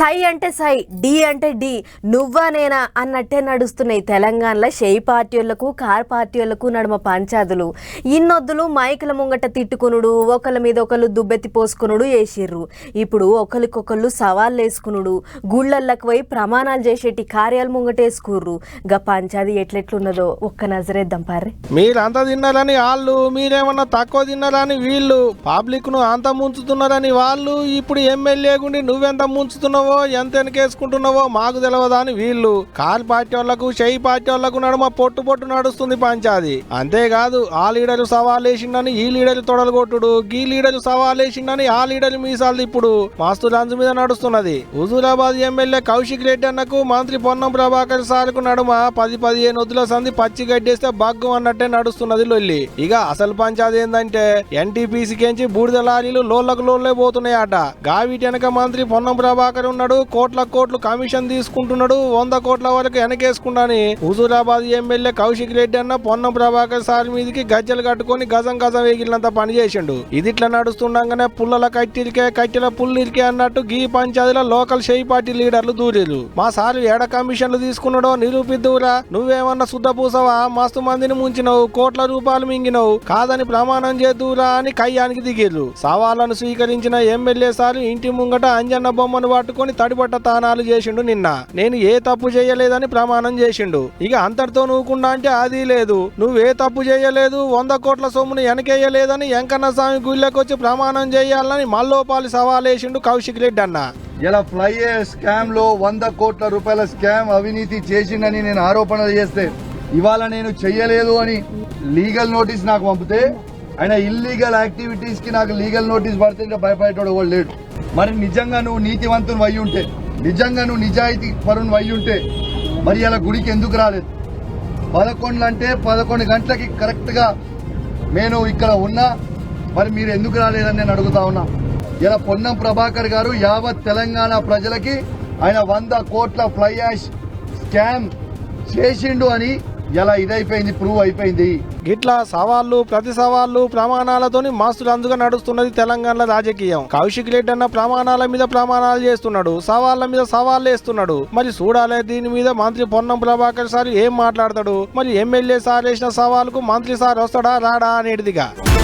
సై అంటే సై, డి అంటే డి, నువ్వా నేనా అన్నట్టే నడుస్తున్నాయి తెలంగాణలో షెయి పార్టీలకు కార్ పార్టీలకు నడుమ పంచాదులు. ఇన్నొద్దులు మైకుల ముంగట తిట్టుకునుడు, ఒకళ్ళ మీద ఒకళ్ళు దుబ్బెత్తి పోసుకునుడు చేసిర్రు. ఇప్పుడు ఒకరికొకళ్ళు సవాళ్ళు వేసుకునుడు, గుళ్ళళ్ళకు పోయి ప్రమాణాలు చేసేటి కార్యాలు ముంగటేసుకుర్రు. గా పంచాది ఎట్లెట్లున్నదో ఒక్క నజరేద్దాం పార్రి. మీరంతా తిన్నారని వాళ్ళు, మీరేమన్నా తక్కువ తిన్నారని వీళ్ళు, పబ్లిక్ ను అంత ముంచుతున్నారని వాళ్ళు, ఇప్పుడు ఎమ్మెల్యే గుండి నువ్వెంత ముంచుతున్నావు, ఎంత వెనకేసుకుంటున్నావో మాకు తెలియదా అని వీళ్ళు. కాల్ పార్టీ వాళ్లకు షెయి పార్టీ వాళ్లకు నడుమ పొట్టు నడుస్తుంది పంచాది. అంతేకాదు ఆ లీడర్ సవాల్ వేసిండని ఈ లీడర్ తొడలు కొట్టుడు, గీ లీడర్ సవాల్ వేసిండని ఆ లీడర్ మీసాలు ఇప్పుడు మస్తు రంజు మీద నడుస్తున్నది. హుజూరాబాద్ ఎమ్మెల్యే కౌశిక్ రెడ్డి అన్నకు మంత్రి పొన్నం ప్రభాకర్ సార్కు నడుమ 10-15 వద్దుల సంది పచ్చి గడ్డేస్తే బగ్గు అన్నట్టే నడుస్తున్నది లొల్లి. ఇక అసలు పంచాది ఏందంటే ఎన్టీపీసీకేంచి బూడిద లారీలు లోళ్లకు లోళ్లే పోతున్నాయట. గావిటి వెనక మంత్రి పొన్నం ప్రభాకర్ ఉన్నాడు, కోట్ల కమిషన్ తీసుకుంటున్నాడు, 100 కోట్ల వరకు వెనకేసుకుంటాని హుజూరాబాద్ ఎమ్మెల్యే కౌశిక్ రెడ్డి అన్న పొన్నం ప్రభాకర్ సార్ మీదకి గజ్జలు కట్టుకొని గజం వేగిలినంత పని చేసిండు. ఇది ఇట్లా నడుస్తుండగానే పుల్లల కట్టెల పుల్లిరికే అన్నట్టు గీ పంచాయతీల లోకల్ షెయి పార్టీ లీడర్లు దూరేరు. మా సారు ఏడ కమిషన్లు తీసుకున్నాడో నిరూపిద్దురా, నువ్వేమన్నా శుద్ధపూసవా, మస్తు మందిని ముంచినవు, కోట్ల రూపాయలు మింగినవు, కాదని ప్రమాణం చేద్దురా అని కయ్యానికి దిగిర్రు. సవాళ్లను స్వీకరించిన ఎమ్మెల్యే సారు ఇంటి ముంగట అంజన్న బొమ్మను పట్టుకొని తడిపట్ట తానాలు చేసిండు. నిన్న నేను ఏ తప్పు చేయలేదని ప్రమాణం చేసిండు. ఇక అంతటితో నువ్వుకుండా అంటే అది లేదు, నువ్వే తప్పు చేయలేదు, 100 కోట్ల సొమ్మును వెనకేయలేదని వెంకన్న స్వామి గుళ్ళకొచ్చి ప్రమాణం చేయాలని మల్లోపాలి సవాలేసిండు కౌశిక్ రెడ్డి అన్న. ఇలా ఫ్లైయర్ స్కామ్ లో 100 కోట్ల రూపాయల స్కామ్ అవినీతి చేసిండని నేను ఆరోపణలు చేస్తే, ఇవాళ నేను చెయ్యలేదు అని లీగల్ నోటీస్ నాకు పంపితే, ఆయన ఇల్లీగల్ యాక్టివిటీస్ కి నాకు లీగల్ నోటీస్ పడితే భయపడేటోడు ఎవరు లేడు. మరి నిజంగా నువ్వు నీతివంతుని అయి ఉంటే, నిజంగా నువ్వు నిజాయితీ పరుని అయి ఉంటే మరి ఇలా గుడికి ఎందుకు రాలేదు? 11 అంటే 11 గంటలకి కరెక్ట్ గా నేను ఇక్కడ ఉన్నా, మరి మీరు ఎందుకు రాలేదని నేను అడుగుతా ఉన్నా. ఇలా పొన్నం ప్రభాకర్ గారు యావత్ తెలంగాణ ప్రజలకి ఆయన 100 కోట్ల ఫ్లై యాష్ స్కామ్ చేసిండు అని ఎలా ఇదైపోయింది, ప్రూవ్ అయిపోయింది. గిట్లా సవాళ్లు ప్రతి సవాళ్లు ప్రమాణాలతోని మస్తు రంజుగా నడుస్తున్నది తెలంగాణ రాజకీయం. కౌశిక్ రెడ్డి అన్న ప్రమాణాల మీద ప్రమాణాలు చేస్తున్నాడు, సవాళ్ల మీద సవాళ్లు వేస్తున్నాడు. మరి చూడాలి దీని మీద మంత్రి పొన్నం ప్రభాకర్ సార్ ఏం మాట్లాడతాడు. మరి ఎమ్మెల్యే సార్ వేసిన సవాలుకు మంత్రి సార్ వస్తాడా రాడా అనేటిదిగా.